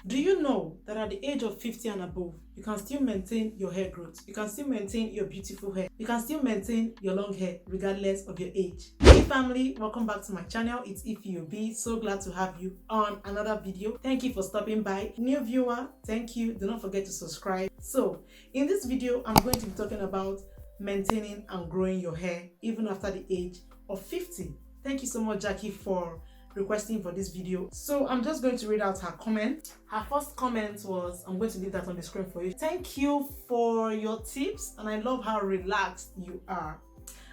Do you know that at the age of 50 and above, you can still maintain your hair growth? You can still maintain your beautiful hair. You can still maintain your long hair regardless of your age. Hey family, welcome back to my channel. It's Ifeobi. So glad to have you on another video. Thank you for stopping by. New viewer, thank you. Do not forget to subscribe. So in this video, I'm going to be talking about maintaining and growing your hair even after the age of 50. Thank you so much, Jackie, for requesting for this video. So I'm just going to read out her comment. Her first comment was, I'm going to leave that on the screen for you. Thank you for your tips, and I love how relaxed you are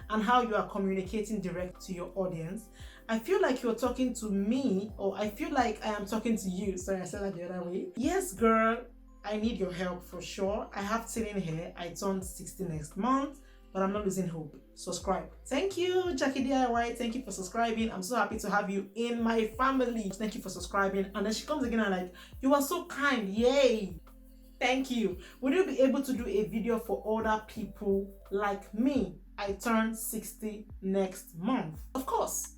and how you are communicating direct to your audience. I feel like you're talking to me, or I feel like I am talking to you. Sorry, I said that the other way. Yes, girl, I need your help for sure. I have thinning hair. I turned 60 next month, but I'm not losing hope. Subscribe. Thank you, Jackie DIY. Thank you for subscribing. I'm so happy to have you in my family. Thank you for subscribing. And then she comes again and like, you are so kind. Yay. Thank you. Would you be able to do a video for older people like me? I turn 60 next month. Of course.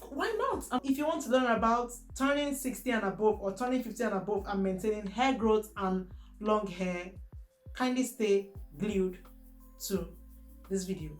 Why not? If you want to learn about turning 60 and above or turning 50 and above and maintaining hair growth and long hair, kindly stay glued to this video.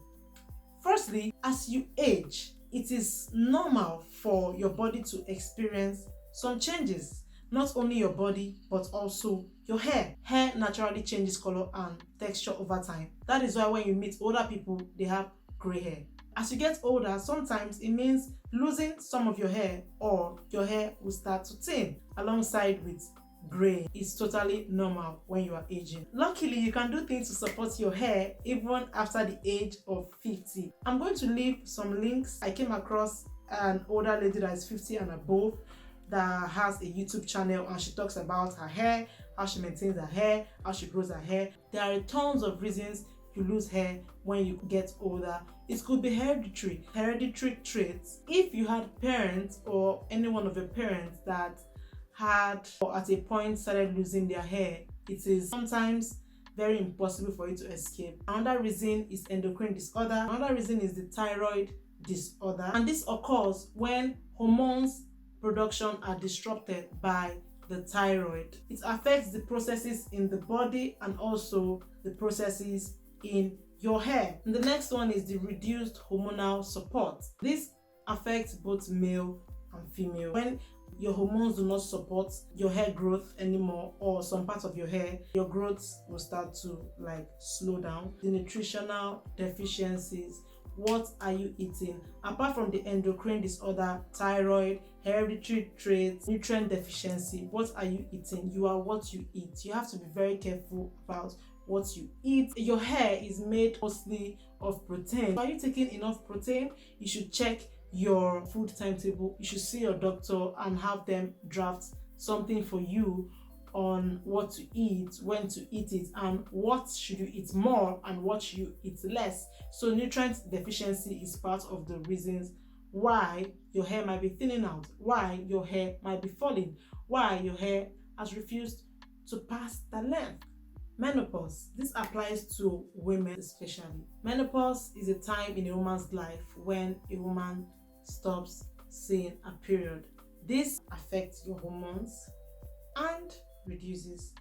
Firstly, as you age, it is normal for your body to experience some changes. Not only your body, but also your hair. Hair naturally changes color and texture over time. That is why when you meet older people, they have gray hair. As you get older, sometimes it means losing some of your hair, or your hair will start to thin alongside with gray. Is totally normal when you are aging. Luckily, you can do things to support your hair even after the age of 50. I'm going to leave some links. I came across an older lady that is 50 and above that has a YouTube channel, and she talks about her hair, how she maintains her hair, how she grows her hair. There are tons of reasons you lose hair when you get older. It could be hereditary traits. If you had parents or any one of your parents that had or at a point started losing their hair, it is sometimes very impossible for you to escape. Another reason is endocrine disorder. Another reason is the thyroid disorder, and this occurs when hormones production are disrupted by the thyroid. It affects the processes in the body and also the processes in your hair. And the next one is the reduced hormonal support. This affects both male and female. When your hormones do not support your hair growth anymore, or some parts of your hair, your growth will start to slow down. The nutritional deficiencies. What are you eating? Apart from the endocrine disorder, thyroid, hereditary traits, nutrient deficiency, what are you eating? You are what you eat. You have to be very careful about what you eat. Your hair is made mostly of protein. Are you taking enough protein? You should check your food timetable. You should see your doctor and have them draft something for you on what to eat, when to eat it, and what should you eat more and what should you eat less. So nutrient deficiency is part of the reasons why your hair might be thinning out, why your hair might be falling, why your hair has refused to pass the length. Menopause. This applies to women especially. Menopause is a time in a woman's life when a woman stops seeing a period. This affects your hormones and reduces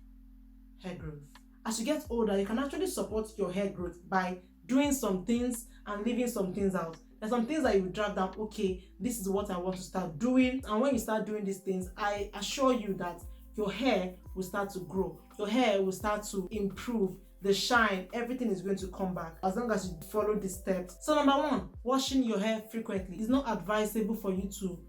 hair growth. As you get older, you can actually support your hair growth by doing some things and leaving some things out. There's some things that you will drag down. Okay, this is what I want to start doing. And when you start doing these things, I assure you that your hair will start to grow. Your hair will start to improve. The shine, everything is going to come back as long as you follow these steps. So number one, washing your hair frequently. It's not advisable for you to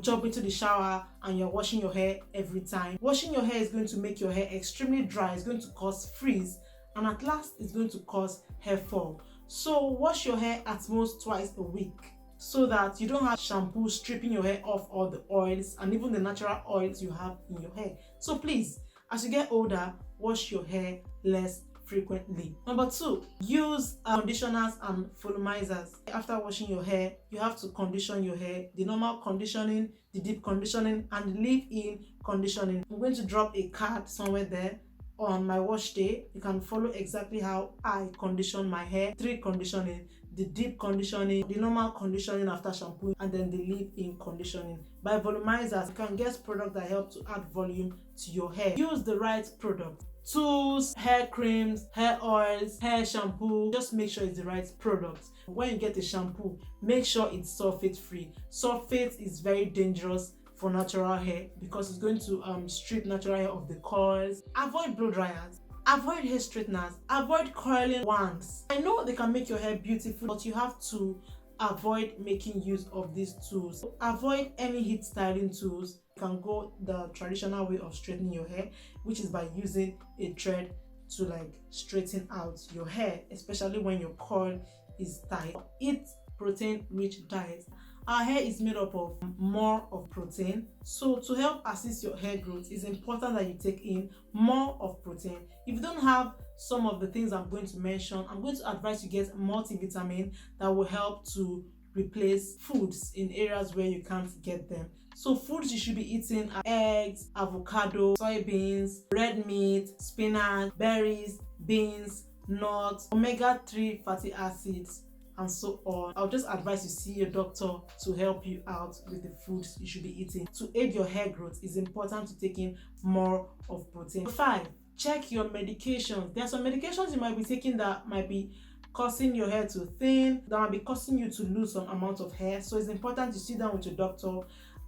jump into the shower and you're washing your hair every time. Washing your hair is going to make your hair extremely dry. It's going to cause frizz, and at last it's going to cause hair fall. So wash your hair at most twice a week so that you don't have shampoo stripping your hair off all the oils and even the natural oils you have in your hair. So please, as you get older, wash your hair less frequently. Number two, use conditioners and volumizers. After washing your hair, you have to condition your hair. The normal conditioning, the deep conditioning, and the leave-in conditioning. I'm going to drop a card somewhere there on my wash day. You can follow exactly how I condition my hair. 3 conditioning. the deep conditioning, the normal conditioning after shampoo, and then the leave-in conditioning. By volumizers, you can get products that help to add volume to your hair. Use the right product. Tools, hair creams, hair oils, hair shampoo, just make sure it's the right product. When you get a shampoo, make sure it's sulfate free. Sulfate is very dangerous for natural hair because it's going to strip natural hair of the coils. Avoid blow dryers, avoid hair straighteners, avoid curling wands. I know they can make your hair beautiful, but you have to avoid making use of these tools. Avoid any heat styling tools. You can go the traditional way of straightening your hair, which is by using a thread to like straighten out your hair, especially when your coil is tight. Eat protein rich diet. Our hair is made up of more of protein, so to help assist your hair growth, it's important that you take in more of protein. If you don't have some of the things I'm going to mention, I'm going to advise you get multivitamin that will help to replace foods in areas where you can't get them. So foods you should be eating are eggs, avocado, soybeans, red meat, spinach, berries, beans, nuts, omega-3 fatty acids, and so on. I'll just advise you see your doctor to help you out with the foods you should be eating. To aid your hair growth, it's important to take in more of protein. 5. Check your medications. There are some medications you might be taking that might be causing your hair to thin, that might be causing you to lose some amount of hair. So it's important to sit down with your doctor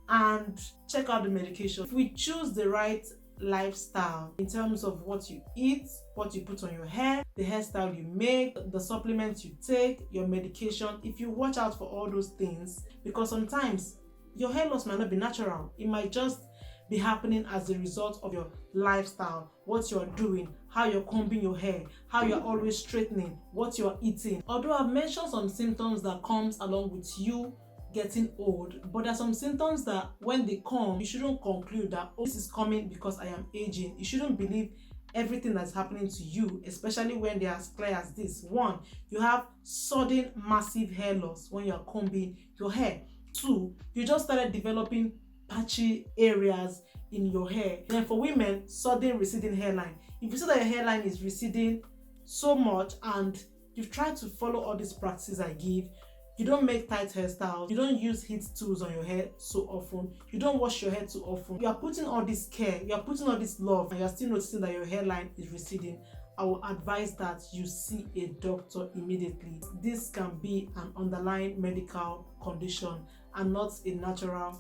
and check out the medication. If we choose the right lifestyle in terms of what you eat, what you put on your hair, the hairstyle you make, the supplements you take, your medication, if you watch out for all those things, because sometimes your hair loss might not be natural. It might just be happening as a result of your lifestyle, what you're doing, how you're combing your hair, how you're always straightening, what you're eating. Although I've mentioned some symptoms that comes along with you getting old, but there are some symptoms that when they come, you shouldn't conclude that, oh, this is coming because I am aging. You shouldn't believe everything that's happening to you, especially when they're as clear as this. 1, you have sudden massive hair loss when you're combing your hair. 2, you just started developing patchy areas in your hair. Then for women, sudden receding hairline. If you see that your hairline is receding so much and you've tried to follow all these practices I give, you don't make tight hairstyles, you don't use heat tools on your hair so often, you don't wash your hair too often, you are putting all this care, you are putting all this love, and you're still noticing that your hairline is receding, I will advise that you see a doctor immediately. This can be an underlying medical condition and not a natural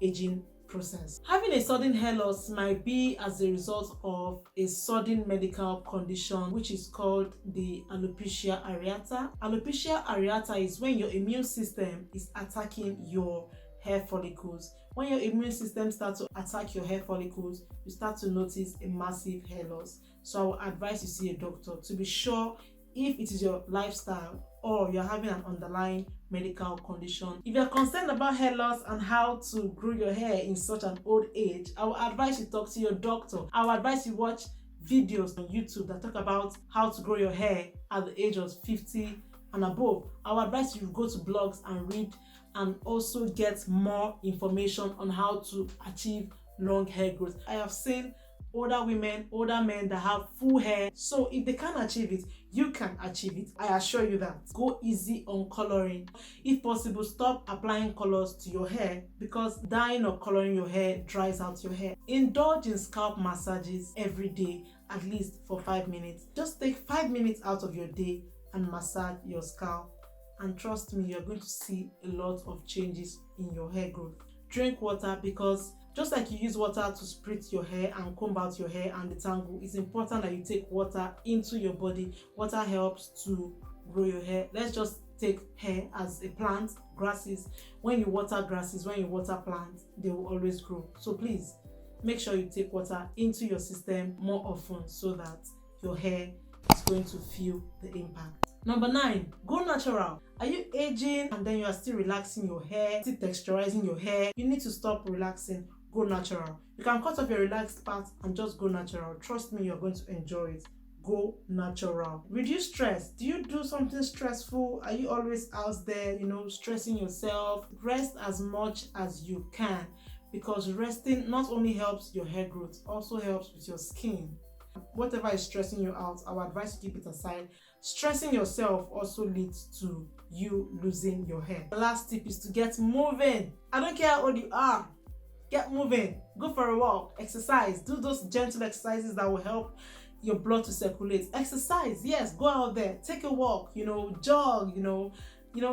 aging process. Having a sudden hair loss might be as a result of a sudden medical condition which is called the alopecia areata. Alopecia areata is when your immune system is attacking your hair follicles. When your immune system starts to attack your hair follicles, you start to notice a massive hair loss. So I would advise you see a doctor to be sure if it is your lifestyle or you're having an underlying medical condition. If you're concerned about hair loss and how to grow your hair in such an old age, I will advise you talk to your doctor. I will advise you watch videos on YouTube that talk about how to grow your hair at the age of 50 and above. I will advise you go to blogs and read and also get more information on how to achieve long hair growth. I have seen older women, older men that have full hair. So if they can achieve it, you can achieve it. I assure you that. Go easy on coloring. If possible, stop applying colors to your hair because dyeing or coloring your hair dries out your hair. Indulge in scalp massages every day, at least for 5 minutes. Just take 5 minutes out of your day and massage your scalp. And trust me, you're going to see a lot of changes in your hair growth. Drink water because just like you use water to spritz your hair and comb out your hair and detangle, it's important that you take water into your body. Water helps to grow your hair. Let's just take hair as a plant, grasses. When you water grasses, when you water plants, they will always grow. So please make sure you take water into your system more often so that your hair is going to feel the impact. Number 9, go natural. Are you aging and then you are still relaxing your hair, still texturizing your hair? You need to stop relaxing. Go natural. You can cut off your relaxed part and just go natural. Trust me, you're going to enjoy it. Go natural. Reduce stress. Do you do something stressful? Are you always out there, stressing yourself? Rest as much as you can because resting not only helps your hair growth, also helps with your skin. Whatever is stressing you out, I would advise you keep it aside Stressing yourself also leads to you losing your hair. The last tip is to get moving. I don't care how old you are, get moving. Go for a walk, exercise, do those gentle exercises that will help your blood to circulate. Exercise, yes, go out there, take a walk, jog,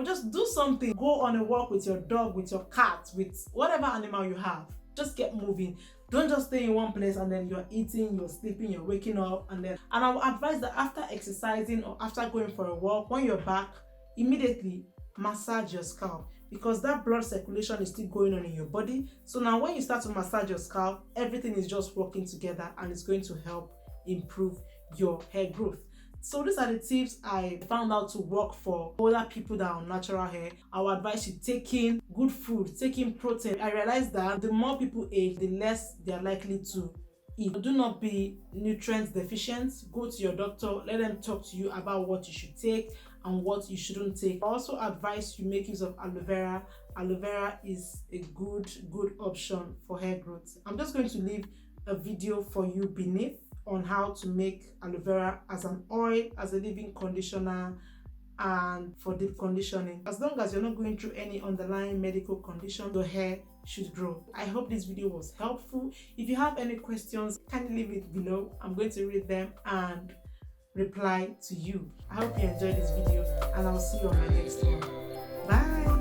just do something. Go on a walk with your dog, with your cat, with whatever animal you have. Just get moving. Don't just stay in one place and then you're eating, you're sleeping, you're waking up, and I would advise that after exercising or after going for a walk, when you're back, immediately massage your scalp, because that blood circulation is still going on in your body. So now when you start to massage your scalp, everything is just working together and it's going to help improve your hair growth. So these are the tips I found out to work for older people that are on natural hair. I would advise you taking good food, taking protein. I realized that the more people age, the less they are likely to eat. Do not be nutrient deficient. Go to your doctor, let them talk to you about what you should take and what you shouldn't take. I also advise you make use of aloe vera. Aloe vera is a good option for hair growth. I'm just going to leave a video for you beneath on how to make aloe vera as an oil, as a leave-in conditioner, and for deep conditioning. As long as you're not going through any underlying medical condition, your hair should grow. I hope this video was helpful. If you have any questions, kindly leave it below. I'm going to read them and reply to you. I hope you enjoyed this video, and I'll see you on my next one. Bye.